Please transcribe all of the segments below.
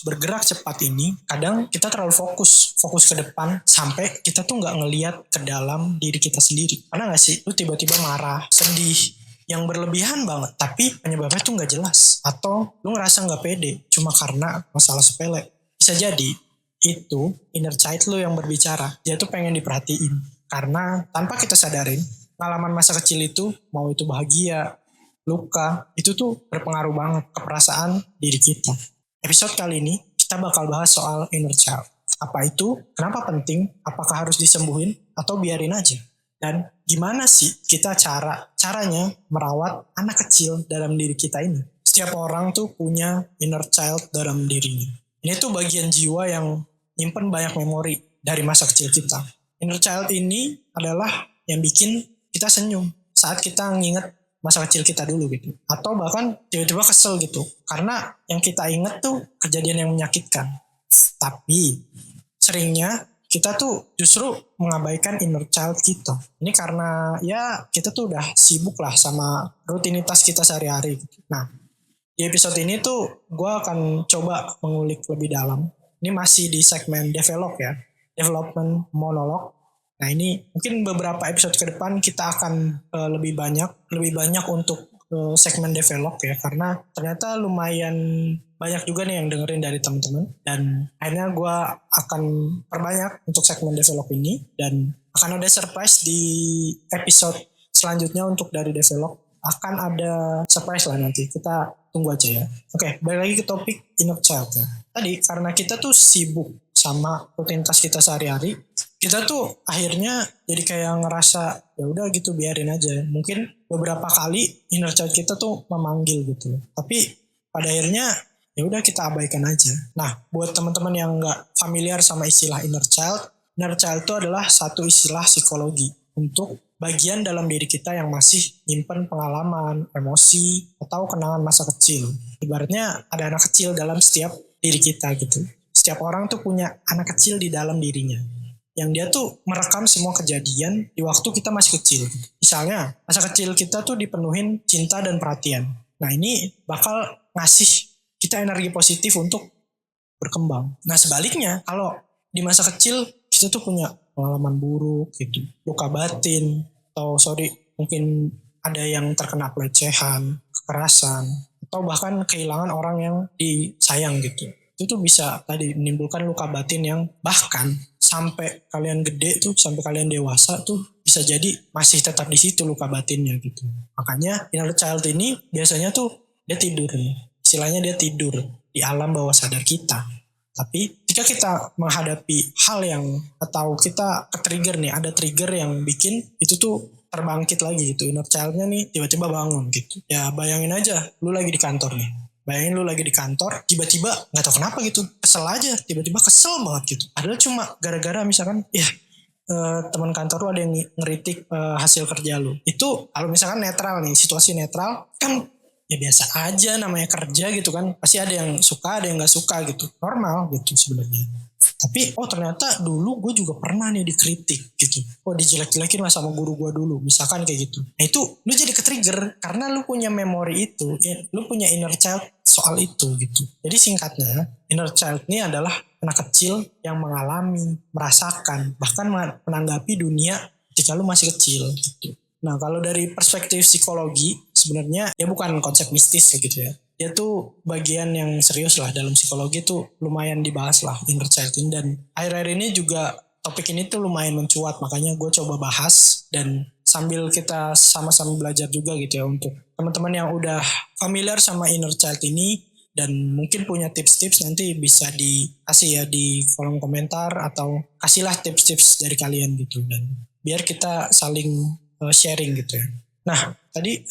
bergerak cepat ini, kadang kita terlalu fokus ke depan sampai kita tuh nggak ngelihat ke dalam diri kita sendiri. Pernah nggak sih lu tiba-tiba marah, sedih, yang berlebihan banget, tapi penyebabnya tuh nggak jelas, atau lu ngerasa nggak pede cuma karena masalah sepele? Bisa jadi itu inner child lu yang berbicara. Dia tuh pengen diperhatiin, karena tanpa kita sadarin, pengalaman masa kecil itu, mau itu bahagia, luka, itu tuh berpengaruh banget ke perasaan diri kita. Episode kali ini kita bakal bahas soal inner child. Apa itu? Kenapa penting? Apakah harus disembuhin atau biarin aja? Dan gimana sih kita caranya merawat anak kecil dalam diri kita ini? Setiap orang tuh punya inner child dalam dirinya. Ini tuh bagian jiwa yang nyimpen banyak memori dari masa kecil kita. Inner child ini adalah yang bikin kita senyum saat kita nginget masa kecil kita dulu gitu. Atau bahkan tiba-tiba kesel gitu. Karena yang kita inget tuh kejadian yang menyakitkan. Tapi seringnya kita tuh justru mengabaikan inner child kita. Ini karena ya kita tuh udah sibuk lah sama rutinitas kita sehari-hari. Nah, di episode ini tuh gue akan coba mengulik lebih dalam. Ini masih di segmen develop ya. Development monolog. Nah ini mungkin beberapa episode ke depan kita akan lebih banyak untuk segmen develop ya, karena ternyata lumayan banyak juga nih yang dengerin dari teman-teman, dan akhirnya gue akan perbanyak untuk segmen develop ini, dan akan ada surprise di episode selanjutnya untuk dari develop. Akan ada surprise lah nanti, kita tunggu aja ya. Oke, balik lagi ke topik inner child ya. Tadi karena kita tuh sibuk sama rutinitas kita sehari-hari, kita tuh akhirnya jadi kayak ngerasa ya udah gitu biarin aja. Mungkin beberapa kali inner child kita tuh memanggil gitu, tapi pada akhirnya ya udah kita abaikan aja. Nah, buat teman-teman yang nggak familiar sama istilah inner child itu adalah satu istilah psikologi untuk bagian dalam diri kita yang masih nyimpen pengalaman, emosi, atau kenangan masa kecil. Ibaratnya ada anak kecil dalam setiap diri kita gitu. Setiap orang tuh punya anak kecil di dalam dirinya, yang dia tuh merekam semua kejadian di waktu kita masih kecil. Misalnya, masa kecil kita tuh dipenuhin cinta dan perhatian. Nah ini bakal ngasih kita energi positif untuk berkembang. Nah sebaliknya, kalau di masa kecil kita tuh punya pengalaman buruk gitu, luka batin, atau mungkin ada yang terkena pelecehan, kekerasan, atau bahkan kehilangan orang yang disayang gitu. Itu tuh bisa tadi menimbulkan luka batin yang bahkan sampai kalian gede tuh, sampai kalian dewasa tuh bisa jadi masih tetap di situ luka batinnya gitu. Makanya inner child ini biasanya tuh dia tidur nih. Istilahnya dia tidur di alam bawah sadar kita. Tapi jika kita menghadapi hal yang, atau kita ke-trigger nih, ada trigger yang bikin itu tuh terbangkit lagi gitu, inner child-nya nih tiba-tiba bangun gitu. Ya bayangin aja, lu lagi di kantor nih. Bayangin lu lagi di kantor, tiba-tiba gak tahu kenapa gitu, kesel aja, tiba-tiba kesel banget gitu. Padahal cuma gara-gara misalkan, ya teman kantor lu ada yang ngeritik hasil kerja lu. Itu kalau misalkan netral nih, situasi netral, kan ya biasa aja, namanya kerja gitu kan, pasti ada yang suka ada yang nggak suka gitu, normal gitu sebenarnya. Tapi ternyata dulu gue juga pernah nih dikritik gitu, dijelek-jelekin lah sama guru gue dulu misalkan kayak gitu. Nah itu lu jadi ke-trigger karena lu punya memori itu, lu punya inner child soal itu gitu. Jadi singkatnya, inner child ini adalah anak kecil yang mengalami, merasakan, bahkan menanggapi dunia ketika lu masih kecil gitu. Nah kalau dari perspektif psikologi sebenarnya ya bukan konsep mistis ya gitu ya. Dia tuh bagian yang serius lah dalam psikologi tuh, lumayan dibahas lah inner child ini. Dan akhir-akhir ini juga topik ini tuh lumayan mencuat, makanya gue coba bahas dan sambil kita sama-sama belajar juga gitu ya, untuk teman-teman yang udah familiar sama inner child ini dan mungkin punya tips-tips, nanti bisa dikasih ya di kolom komentar, atau kasihlah tips-tips dari kalian gitu, dan biar kita saling sharing gitu ya. Nah tadi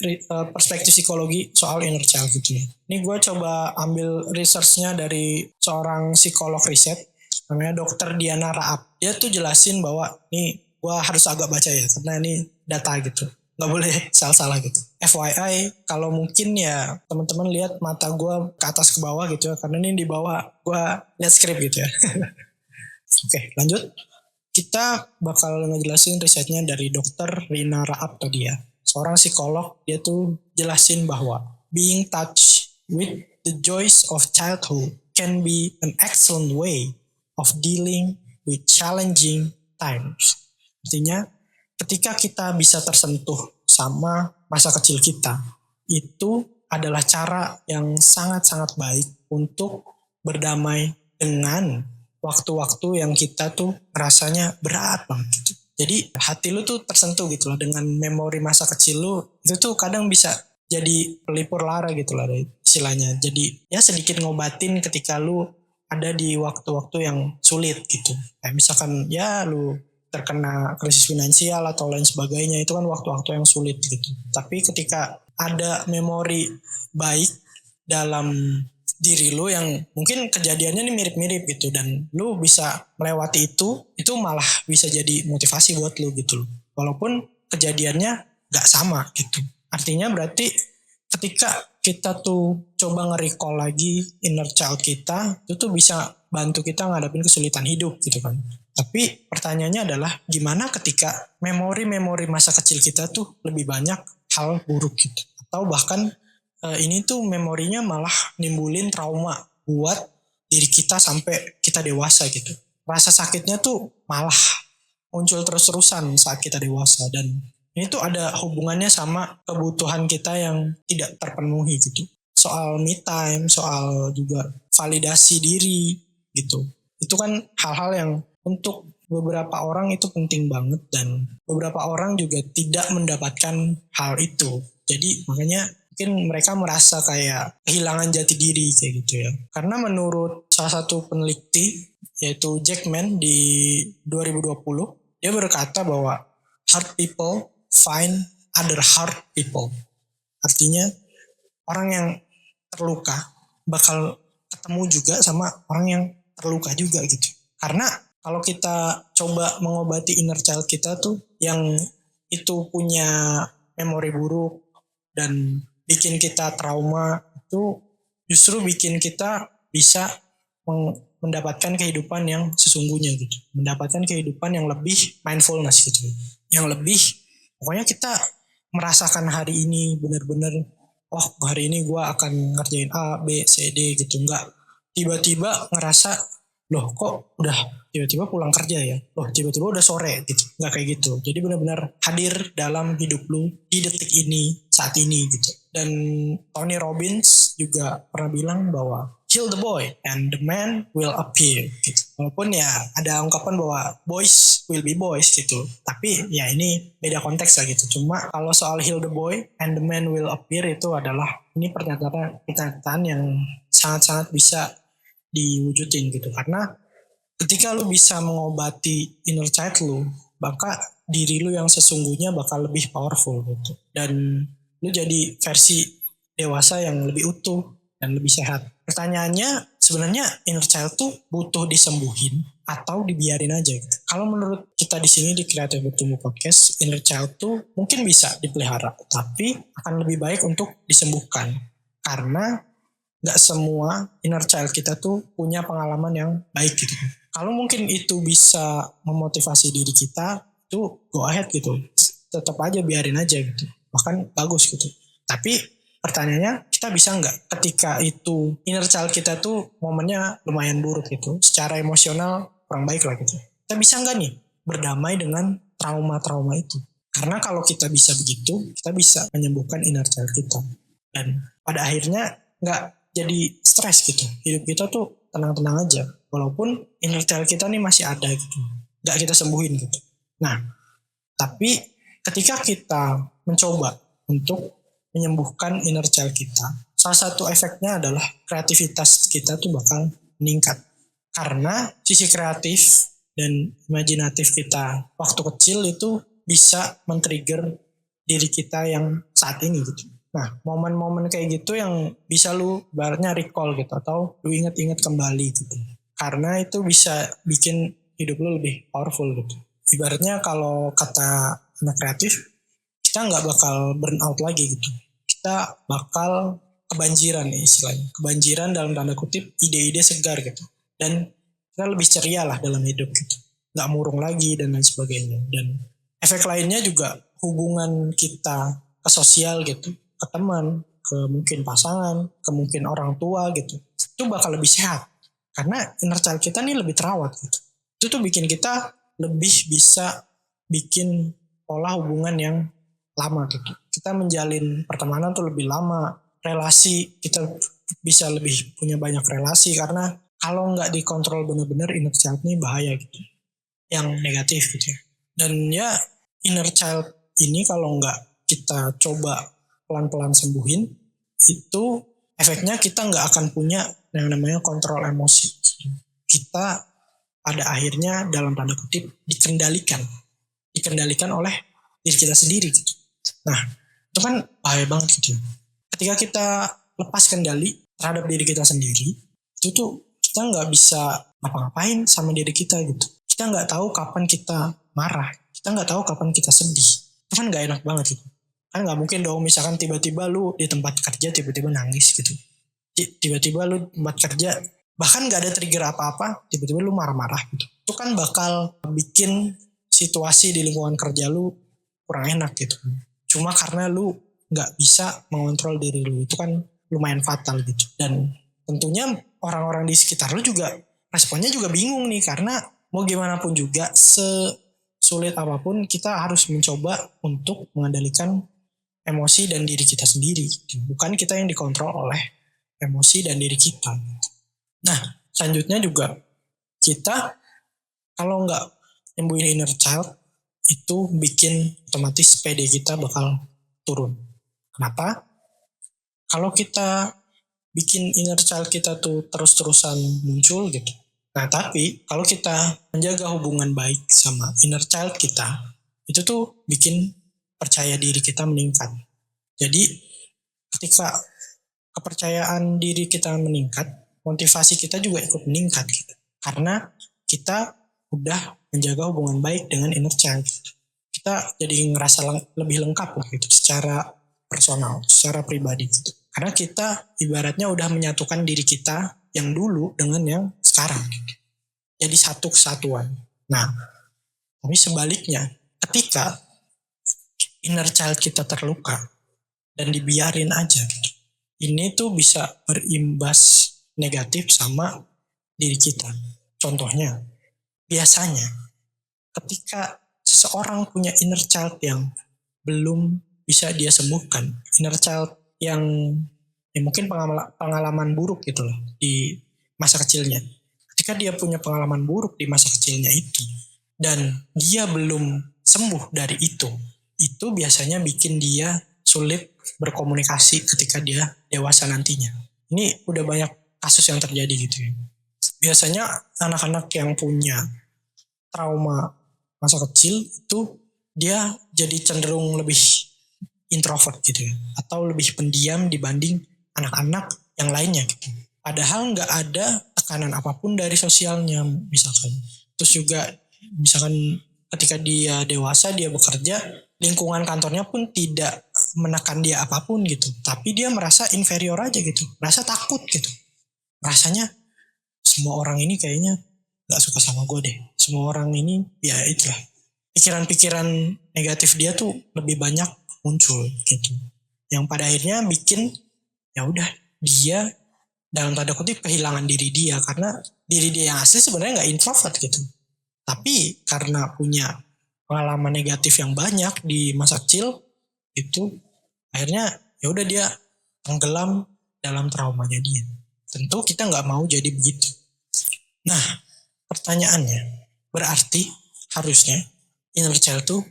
perspektif psikologi soal inner child gitu ya. Ini gue coba ambil researchnya dari seorang psikolog riset, namanya Dr. Diana Raab. Dia tuh jelasin bahwa, ini gue harus agak baca ya karena ini data gitu, nggak boleh salah-salah gitu. FYI kalau mungkin ya teman-teman lihat mata gue ke atas ke bawah gitu ya, karena ini di bawah gue lihat skrip gitu ya. Oke lanjut. Kita bakal ngejelasin risetnya dari Dr. Rina Raab tadi ya. Seorang psikolog, dia tuh jelasin bahwa being touched with the joys of childhood can be an excellent way of dealing with challenging times. Artinya ketika kita bisa tersentuh sama masa kecil kita, itu adalah cara yang sangat-sangat baik untuk berdamai dengan waktu-waktu yang kita tuh rasanya berat banget gitu. Jadi hati lu tuh tersentuh gitu loh dengan memori masa kecil lu. Itu tuh kadang bisa jadi pelipur lara gitu lah istilahnya. Jadi ya sedikit ngobatin ketika lu ada di waktu-waktu yang sulit gitu. Kayak misalkan ya lu terkena krisis finansial atau lain sebagainya, itu kan waktu-waktu yang sulit gitu. Tapi ketika ada memori baik dalam diri lu yang mungkin kejadiannya ini mirip-mirip gitu dan lu bisa melewati itu malah bisa jadi motivasi buat lu gitu loh. Walaupun kejadiannya gak sama gitu. Artinya berarti ketika kita tuh coba nge-recall lagi inner child kita, itu tuh bisa bantu kita ngadapin kesulitan hidup gitu kan. Tapi pertanyaannya adalah gimana ketika memori-memori masa kecil kita tuh lebih banyak hal buruk gitu. Atau bahkan ini tuh memorinya malah nimbulin trauma buat diri kita sampai kita dewasa gitu. Rasa sakitnya tuh malah muncul terus-terusan saat kita dewasa dan ini tuh ada hubungannya sama kebutuhan kita yang tidak terpenuhi gitu. Soal me time, soal juga validasi diri gitu. Itu kan hal-hal yang untuk beberapa orang itu penting banget dan beberapa orang juga tidak mendapatkan hal itu. Jadi makanya mungkin mereka merasa kayak kehilangan jati diri kayak gitu ya. Karena menurut salah satu peneliti yaitu Jackman di 2020, dia berkata bahwa hard people find other hard people. Artinya orang yang terluka bakal ketemu juga sama orang yang terluka juga gitu. Karena kalau kita coba mengobati inner child kita tuh yang itu punya memori buruk dan bikin kita trauma, itu justru bikin kita bisa mendapatkan kehidupan yang sesungguhnya gitu. Mendapatkan kehidupan yang lebih mindfulness gitu. Yang lebih pokoknya kita merasakan hari ini benar-benar oh hari ini gue akan ngerjain A, B, C, D gitu. Enggak tiba-tiba ngerasa loh kok udah tiba-tiba pulang kerja ya, loh tiba-tiba udah sore gitu. Nggak kayak gitu. Jadi benar-benar hadir dalam hidup lu di detik ini, saat ini gitu. Dan Tony Robbins juga pernah bilang bahwa kill the boy and the man will appear gitu. Walaupun ya ada ungkapan bahwa boys will be boys gitu. Tapi ya ini beda konteks lah gitu. Cuma kalau soal heal the boy and the man will appear itu adalah ini pernyataan yang sangat-sangat bisa diwujudin gitu. Karena ketika lu bisa mengobati inner child lu, maka diri lu yang sesungguhnya bakal lebih powerful gitu. Dan lu jadi versi dewasa yang lebih utuh dan lebih sehat. Pertanyaannya sebenarnya inner child tuh butuh disembuhin atau dibiarin aja gitu. Kalau menurut kita di sini di Kreatif Bertumbuh Podcast, inner child tuh mungkin bisa dipelihara, tapi akan lebih baik untuk disembuhkan. Karena gak semua inner child kita tuh punya pengalaman yang baik gitu. Kalau mungkin itu bisa memotivasi diri kita, itu go ahead gitu. Tetap aja biarin aja gitu. Bahkan bagus gitu. Tapi pertanyaannya kita bisa nggak ketika itu inner child kita tuh momennya lumayan buruk gitu. Secara emosional kurang baik lah gitu. Kita bisa nggak nih berdamai dengan trauma-trauma itu. Karena kalau kita bisa begitu, kita bisa menyembuhkan inner child kita. Dan pada akhirnya nggak jadi stres gitu. Hidup kita tuh tenang-tenang aja. Walaupun inner child kita nih masih ada gitu. Gak kita sembuhin gitu. Nah, tapi ketika kita mencoba untuk menyembuhkan inner child kita, salah satu efeknya adalah kreativitas kita tuh bakal meningkat. Karena sisi kreatif dan imajinatif kita waktu kecil itu bisa men-trigger diri kita yang saat ini gitu. Nah, momen-momen kayak gitu yang bisa lu ibaratnya recall gitu atau lu inget-inget kembali gitu. Karena itu bisa bikin hidup lu lebih powerful gitu. Ibaratnya kalau kata anak kreatif, kita nggak bakal burn out lagi gitu. Kita bakal kebanjiran nih istilahnya. Kebanjiran dalam tanda kutip ide-ide segar gitu. Dan kita lebih ceria lah dalam hidup gitu. Nggak murung lagi dan lain sebagainya. Dan efek lainnya juga hubungan kita ke sosial gitu. Ke teman, ke mungkin pasangan, ke mungkin orang tua gitu. itu bakal lebih sehat. Karena inner child kita nih lebih terawat gitu. Itu tuh bikin kita lebih bisa bikin pola hubungan yang lama gitu. Kita menjalin pertemanan tuh lebih lama, relasi kita bisa lebih punya banyak relasi karena kalau nggak dikontrol benar-benar inner child ini bahaya gitu, yang negatif gitu ya. Dan ya inner child ini kalau nggak kita coba pelan-pelan sembuhin, itu efeknya kita nggak akan punya yang namanya kontrol emosi. Kita pada akhirnya dalam tanda kutip dikendalikan oleh diri kita sendiri gitu. Nah itu kan bahaya banget gitu. Ketika kita lepas kendali terhadap diri kita sendiri, itu tuh kita nggak bisa ngapa-ngapain sama diri kita gitu. Kita nggak tahu kapan kita marah, kita nggak tahu kapan kita sedih. Itu kan nggak enak banget gitu. Kan nggak mungkin dong misalkan tiba-tiba lu di tempat kerja tiba-tiba nangis gitu. Tiba-tiba lu di tempat kerja bahkan nggak ada trigger apa-apa, tiba-tiba lu marah-marah gitu. Itu kan bakal bikin situasi di lingkungan kerja lu kurang enak gitu. Cuma karena lu nggak bisa mengontrol diri lu, itu kan lumayan fatal gitu. Dan tentunya orang-orang di sekitar lu juga responnya juga bingung nih, karena mau gimana pun juga sesulit apapun kita harus mencoba untuk mengendalikan emosi dan diri kita sendiri. Bukan kita yang dikontrol oleh emosi dan diri kita. Nah, selanjutnya juga kita kalau nggak nyembuhin inner child itu bikin otomatis PD kita bakal turun. Kenapa? Kalau kita bikin inner child kita tuh terus-terusan muncul gitu. Nah, tapi kalau kita menjaga hubungan baik sama inner child kita, itu tuh bikin percaya diri kita meningkat. Jadi ketika kepercayaan diri kita meningkat, motivasi kita juga ikut meningkat gitu. Karena kita udah menjaga hubungan baik dengan inner child. Kita jadi ngerasa lebih lengkap lah gitu secara personal, secara pribadi gitu. Karena kita ibaratnya udah menyatukan diri kita yang dulu dengan yang sekarang. Jadi satu kesatuan. Nah, tapi sebaliknya ketika inner child kita terluka dan dibiarin aja gitu, ini tuh bisa berimbas negatif sama diri kita. Contohnya, biasanya ketika seseorang punya inner child yang belum bisa dia sembuhkan, inner child yang mungkin pengalaman buruk gitu loh di masa kecilnya. Ketika dia punya pengalaman buruk di masa kecilnya itu dan dia belum sembuh dari itu biasanya bikin dia sulit berkomunikasi ketika dia dewasa nantinya. Ini udah banyak kasus yang terjadi gitu ya. Biasanya anak-anak yang punya trauma masa kecil itu dia jadi cenderung lebih introvert gitu ya, atau lebih pendiam dibanding anak-anak yang lainnya gitu. Padahal nggak ada tekanan apapun dari sosialnya misalkan. Terus juga misalkan ketika dia dewasa dia bekerja, lingkungan kantornya pun tidak menekan dia apapun gitu. Tapi dia merasa inferior aja gitu, merasa takut gitu. Rasanya semua orang ini kayaknya gak suka sama gue deh. Semua orang ini ya itulah. Pikiran-pikiran negatif dia tuh lebih banyak muncul gitu. Yang pada akhirnya bikin ya udah dia dalam tanda kutip kehilangan diri dia, karena diri dia yang asli sebenarnya nggak introvert gitu. Tapi karena punya pengalaman negatif yang banyak di masa kecil itu akhirnya ya udah dia tenggelam dalam traumanya dia. Tentu kita nggak mau jadi begitu. Nah, pertanyaannya, berarti harusnya inner child tuh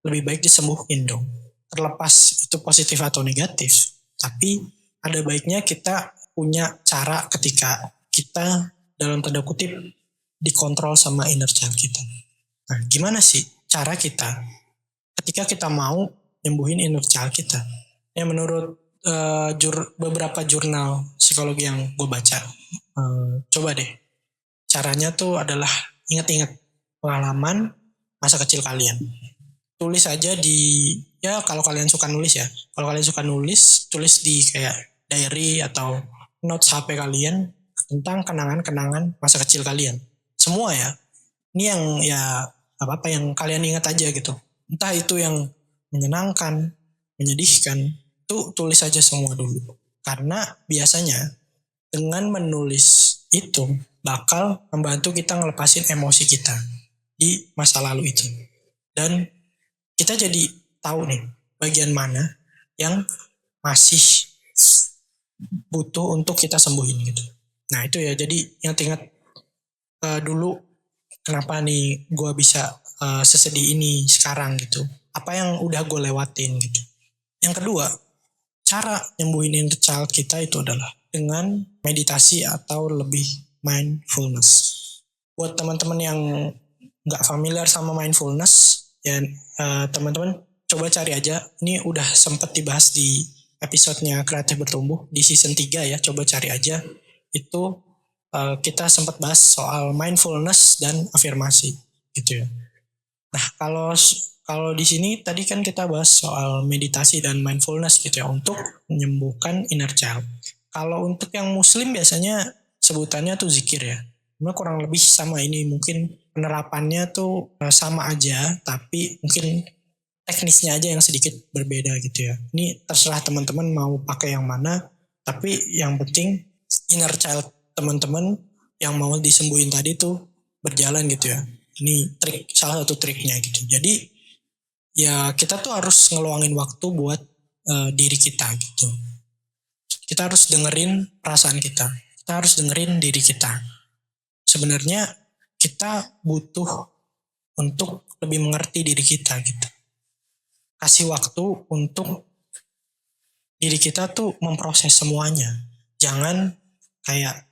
lebih baik disembuhin dong. Terlepas itu positif atau negatif, tapi ada baiknya kita punya cara ketika kita dalam tanda kutip dikontrol sama inner child kita. Nah, gimana sih cara kita ketika kita mau nyembuhin inner child kita? Ya menurut beberapa jurnal psikologi yang gue baca, coba deh caranya tuh adalah ingat-ingat pengalaman masa kecil kalian. Tulis aja di, ya kalau kalian suka nulis ya, kalau kalian suka nulis, tulis di kayak diary atau notes HP kalian tentang kenangan-kenangan masa kecil kalian. Semua ya. Ini yang ya apa yang kalian ingat aja gitu. Entah itu yang menyenangkan, menyedihkan, tuh tulis aja semua dulu. Karena biasanya dengan menulis itu bakal membantu kita ngelepasin emosi kita di masa lalu itu. Dan kita jadi tahu nih bagian mana yang masih butuh untuk kita sembuhin gitu. Nah itu ya, jadi ingat-ingat dulu kenapa nih gue bisa sesedih ini sekarang gitu. Apa yang udah gue lewatin gitu. Yang kedua, cara nyembuhin inner child kita itu adalah dengan meditasi atau lebih mindfulness. Buat teman-teman yang nggak familiar sama mindfulness, ya teman-teman coba cari aja. Ini udah sempet dibahas di episodenya Kreatif Bertumbuh di season 3 ya. Coba cari aja. Itu kita sempat bahas soal mindfulness dan afirmasi gitu ya. Nah, kalau kalau di sini tadi kan kita bahas soal meditasi dan mindfulness gitu ya untuk menyembuhkan inner child. Kalau untuk yang muslim biasanya sebutannya tuh zikir ya. Cuma kurang lebih sama ini, mungkin penerapannya tuh sama aja tapi mungkin teknisnya aja yang sedikit berbeda gitu ya. Ini terserah teman-teman mau pakai yang mana, tapi yang penting inner child teman-teman yang mau disembuhin tadi tuh berjalan gitu ya. Ini salah satu triknya gitu. Jadi ya kita tuh harus ngeluangin waktu buat diri kita gitu. Kita harus dengerin perasaan kita. Kita harus dengerin diri kita. Sebenarnya kita butuh untuk lebih mengerti diri kita gitu. Kasih waktu untuk diri kita tuh memproses semuanya. Jangan kayak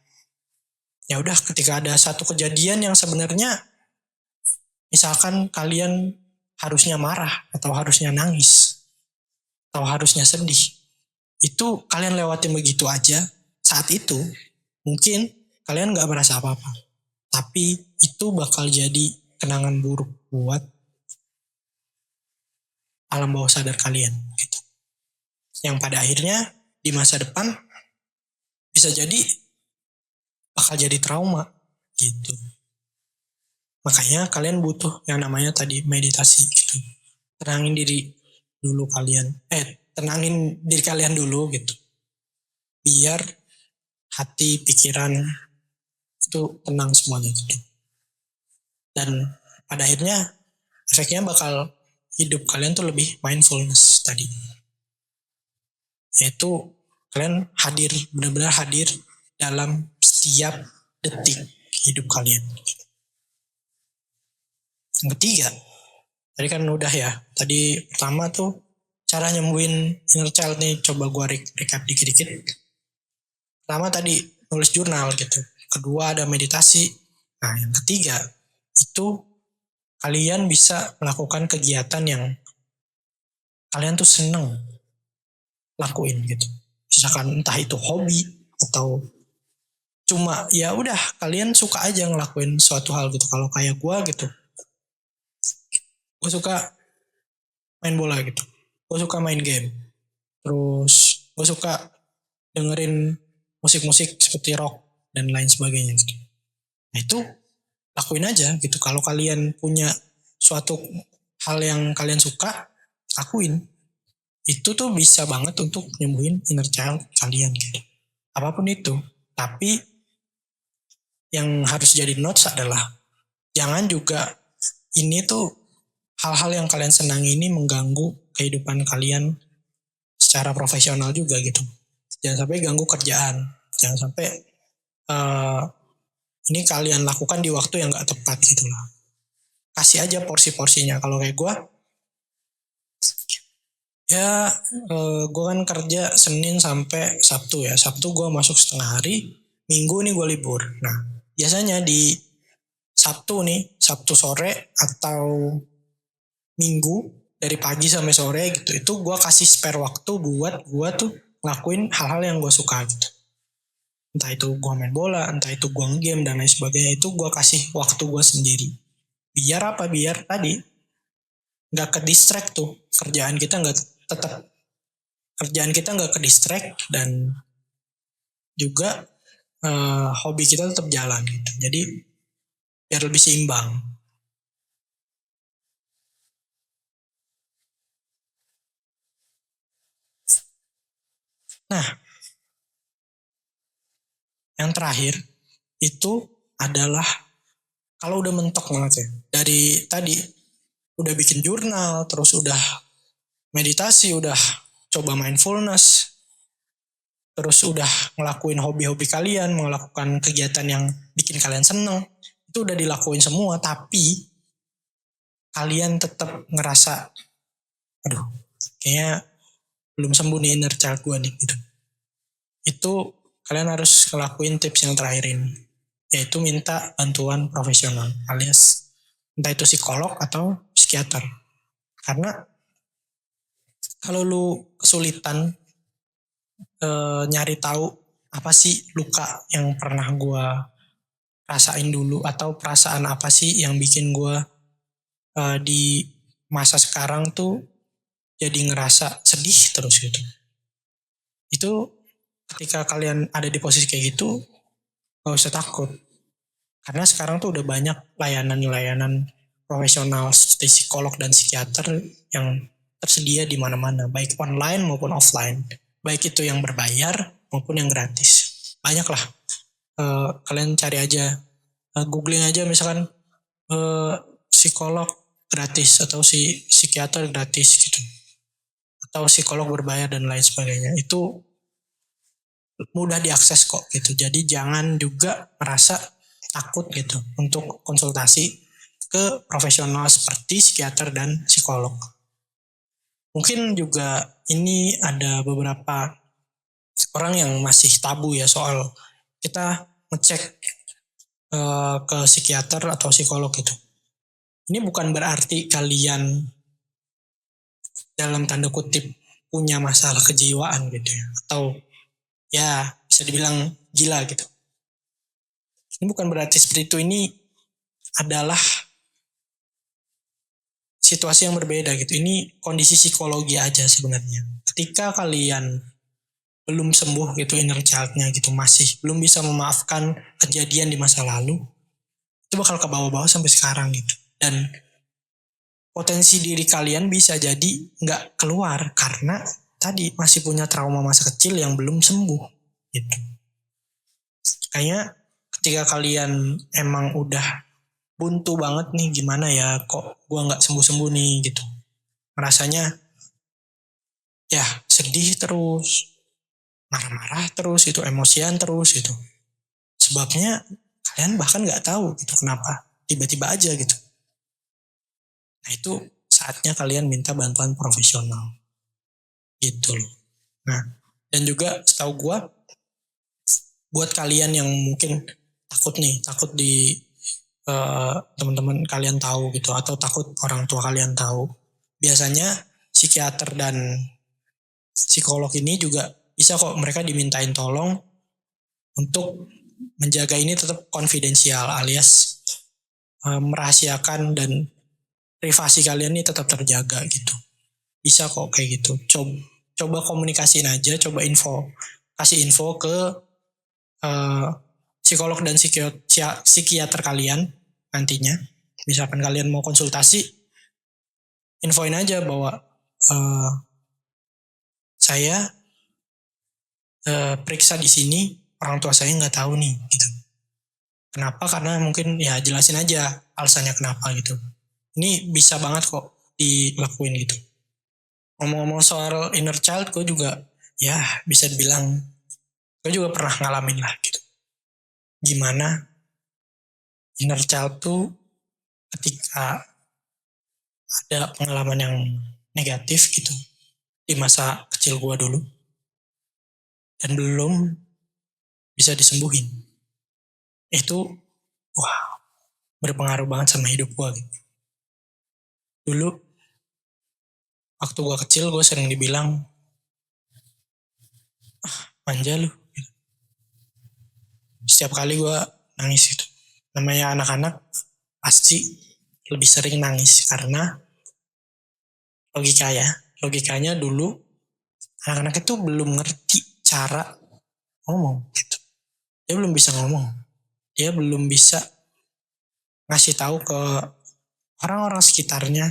ya udah ketika ada satu kejadian yang sebenarnya misalkan kalian harusnya marah atau harusnya nangis atau harusnya sedih, itu kalian lewatin begitu aja saat itu, mungkin kalian nggak merasa apa-apa, tapi itu bakal jadi kenangan buruk buat alam bawah sadar kalian gitu. Yang pada akhirnya di masa depan bisa jadi bakal jadi trauma gitu. Makanya kalian butuh yang namanya tadi meditasi gitu. Tenangin diri dulu kalian. Tenangin diri kalian dulu gitu. Biar hati, pikiran itu tenang semuanya gitu. Dan pada akhirnya efeknya bakal hidup kalian tuh lebih mindfulness tadi. Yaitu kalian hadir, benar-benar hadir dalam setiap detik hidup kalian. Yang ketiga, tadi kan udah ya. Tadi pertama tuh cara nyembuhin inner child nih, coba gue recap dikit-dikit. Pertama tadi nulis jurnal gitu. Kedua ada meditasi. Nah yang ketiga itu kalian bisa melakukan kegiatan yang kalian tuh seneng lakuin gitu. Misalkan entah itu hobi atau cuma ya udah kalian suka aja ngelakuin suatu hal gitu. Kalau kayak gue gitu, gue suka main bola gitu. Gue suka main game. Terus gue suka dengerin musik-musik seperti rock dan lain sebagainya gitu. Nah itu lakuin aja gitu. Kalau kalian punya suatu hal yang kalian suka, lakuin. Itu tuh bisa banget untuk nyembuhin inner child kalian gitu. Apapun itu. Tapi yang harus jadi notes adalah jangan juga ini tuh hal-hal yang kalian senangi ini mengganggu kehidupan kalian secara profesional juga gitu. Jangan sampai ganggu kerjaan. Jangan sampai uh, ini kalian lakukan di waktu yang gak tepat gitu lah. Kasih aja porsi-porsinya. Kalau kayak gue, ya gue kan kerja Senin sampai Sabtu ya. Sabtu gue masuk setengah hari, Minggu nih gue libur. Nah biasanya di Sabtu nih, Sabtu sore atau Minggu dari pagi sampai sore gitu, itu gue kasih spare waktu buat gue tuh ngelakuin hal-hal yang gue suka gitu. Entah itu gue main bola, entah itu gue nge-game dan lain sebagainya, itu gue kasih waktu gue sendiri. Biar apa? Biar tadi nggak ke distract tuh kerjaan kita, nggak tetap kerjaan kita nggak ke distract, dan juga hobi kita tetap jalan gitu. Jadi biar lebih seimbang. Nah Yang terakhir itu adalah kalau udah mentok banget ya. Dari tadi udah bikin jurnal, terus udah meditasi, udah coba mindfulness, terus udah ngelakuin hobi-hobi kalian, melakukan kegiatan yang bikin kalian seneng, itu udah dilakuin semua, tapi kalian tetap ngerasa, aduh, kayaknya belum sembuh nih inner child gue nih, gitu. Itu kalian harus ngelakuin tips yang terakhir ini, yaitu minta bantuan profesional, alias entah itu psikolog atau psikiater. Karena kalau lu kesulitan nyari tahu apa sih luka yang pernah gue rasain dulu, atau perasaan apa sih yang bikin gue di masa sekarang tuh jadi ngerasa sedih terus gitu. Itu ketika kalian ada di posisi kayak gitu, gak usah takut. Karena sekarang tuh udah banyak layanan-layanan profesional seperti psikolog dan psikiater yang tersedia di mana-mana, baik online maupun offline. Baik itu yang berbayar maupun yang gratis. Banyak lah. Kalian cari aja, googling aja misalkan psikolog gratis atau psikiater gratis gitu. Atau psikolog berbayar dan lain sebagainya. Itu mudah diakses kok gitu. Jadi jangan juga merasa takut gitu untuk konsultasi ke profesional seperti psikiater dan psikolog. Mungkin juga ini ada beberapa orang yang masih tabu ya soal kita ngecek ke psikiater atau psikolog gitu. Ini bukan berarti kalian dalam tanda kutip punya masalah kejiwaan gitu ya, atau ya bisa dibilang gila gitu. Ini bukan berarti seperti itu. Ini adalah situasi yang berbeda gitu. Ini kondisi psikologi aja sebenarnya. Ketika kalian belum sembuh gitu inner child-nya gitu, masih belum bisa memaafkan kejadian di masa lalu, itu bakal ke bawah-bawah sampai sekarang gitu. Dan potensi diri kalian bisa jadi nggak keluar karena tadi masih punya trauma masa kecil yang belum sembuh gitu. Kayaknya ketika kalian emang udah buntu banget nih, gimana ya kok gue nggak sembuh-sembuh nih gitu, rasanya ya sedih terus, marah-marah terus, itu emosian terus gitu. Sebabnya kalian bahkan nggak tahu gitu kenapa tiba-tiba aja gitu. Nah itu saatnya kalian minta bantuan profesional gitu loh. Nah dan juga setahu gue, buat kalian yang mungkin takut di teman-teman kalian tahu gitu, atau takut orang tua kalian tahu, biasanya psikiater dan psikolog ini juga bisa kok mereka dimintain tolong untuk menjaga ini tetap konfidensial, alias merahasiakan dan privasi kalian ini tetap terjaga gitu. Bisa kok kayak gitu. Coba komunikasiin aja, coba kasih info ke psikolog dan psikiater kalian nantinya. Misalkan kalian mau konsultasi, infoin aja bahwa saya periksa di sini, orang tua saya nggak tahu nih gitu. Kenapa? Karena mungkin ya jelasin aja alasannya kenapa gitu. Ini bisa banget kok dilakuin gitu. Ngomong-ngomong soal inner child, gue juga ya bisa dibilang gue juga pernah ngalamin lah gitu. Gimana inner child tuh ketika ada pengalaman yang negatif gitu di masa kecil gue dulu dan belum bisa disembuhin, itu wah berpengaruh banget sama hidup gue gitu. Dulu waktu gue kecil gue sering dibilang manja lu gitu. Setiap kali gue nangis gitu, namanya anak-anak pasti lebih sering nangis karena logikanya dulu anak-anak itu belum ngerti cara ngomong gitu. Dia belum bisa ngomong, dia belum bisa ngasih tahu ke orang-orang sekitarnya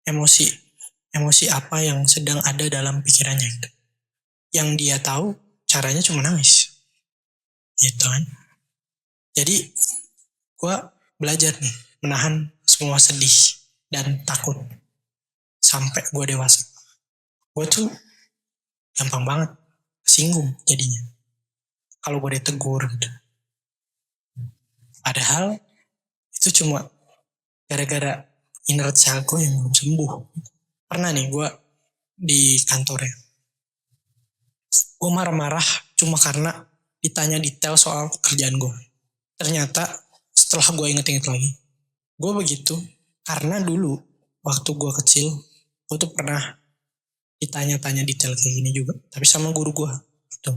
emosi apa yang sedang ada dalam pikirannya gitu. Yang dia tahu caranya cuma nangis. gitu kan. Jadi gue belajar nih menahan semua sedih dan takut sampai gue dewasa. Gue tuh gampang banget singgung jadinya kalau gue ditegur gitu. Padahal itu cuma gara-gara inner child gue yang belum sembuh. Pernah nih gue di kantor ya, gue marah-marah cuma karena ditanya detail soal kerjaan gue. Ternyata setelah gue inget-inget lagi, gue begitu karena dulu waktu gue kecil, gue tuh pernah ditanya-tanya detail kayak gini juga, tapi sama guru gue gitu.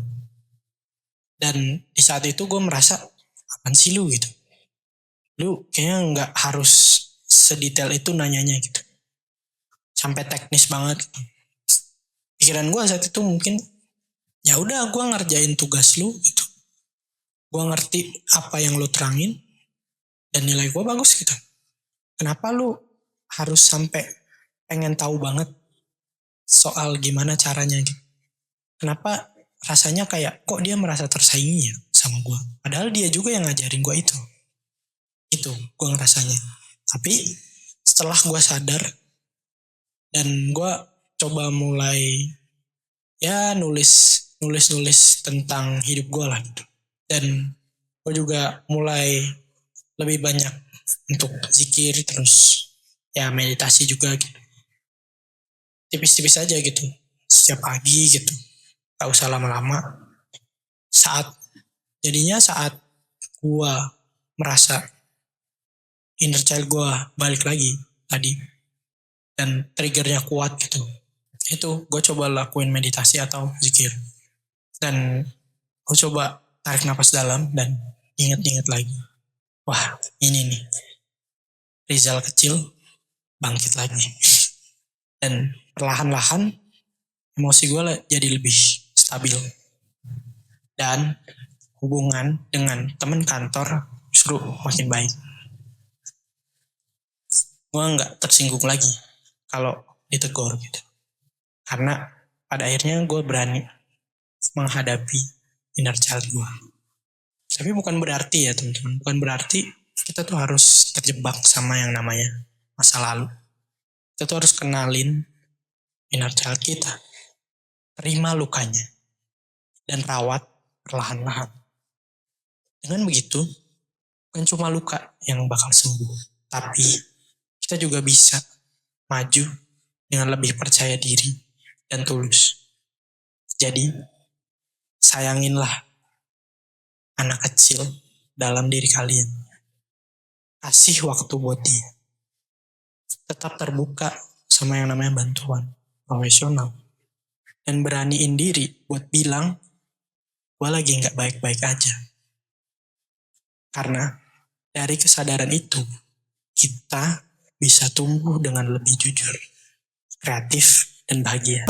Dan di saat itu gue merasa, apaan sih lu gitu, lu kayaknya nggak harus sedetail itu nanyanya gitu, sampai teknis banget gitu. Pikiran gue saat itu mungkin, ya udah gue ngerjain tugas lu gitu, gue ngerti apa yang lu terangin dan nilai gue bagus gitu. Kenapa lu harus sampai pengen tahu banget soal gimana caranya gitu? Kenapa rasanya kayak kok dia merasa tersaingi ya sama gue? Padahal dia juga yang ngajarin gue itu. Itu gue ngerasanya. Tapi setelah gue sadar dan gue coba mulai ya nulis tentang hidup gue lah gitu. Dan gue juga mulai lebih banyak untuk zikir, terus ya meditasi juga gitu. Tipis-tipis aja gitu. Setiap pagi gitu. Gak usah lama-lama. Saat gue merasa inner child gue balik lagi tadi dan triggernya kuat gitu, itu gue coba lakuin meditasi atau zikir. Dan gue coba tarik napas dalam dan ingat-ingat lagi. Wah, ini nih Rizal kecil bangkit lagi. Dan perlahan-lahan emosi gue jadi lebih stabil. Dan hubungan dengan teman kantor justru makin baik. Gue gak tersinggung lagi kalau ditegur gitu. Karena pada akhirnya gue berani menghadapi inner child gue. Tapi bukan berarti ya teman-teman, bukan berarti kita tuh harus terjebak sama yang namanya masa lalu. Kita tuh harus kenalin inner child kita, terima lukanya, dan rawat perlahan-lahan. Dengan begitu, bukan cuma luka yang bakal sembuh, tapi kita juga bisa maju dengan lebih percaya diri dan tulus. Jadi, sayanginlah anak kecil dalam diri kalian. Kasih waktu buat dia. Tetap terbuka sama yang namanya bantuan profesional. Dan beraniin diri buat bilang, gue lagi gak baik-baik aja. Karena dari kesadaran itu, kita bisa tumbuh dengan lebih jujur, kreatif, dan bahagia.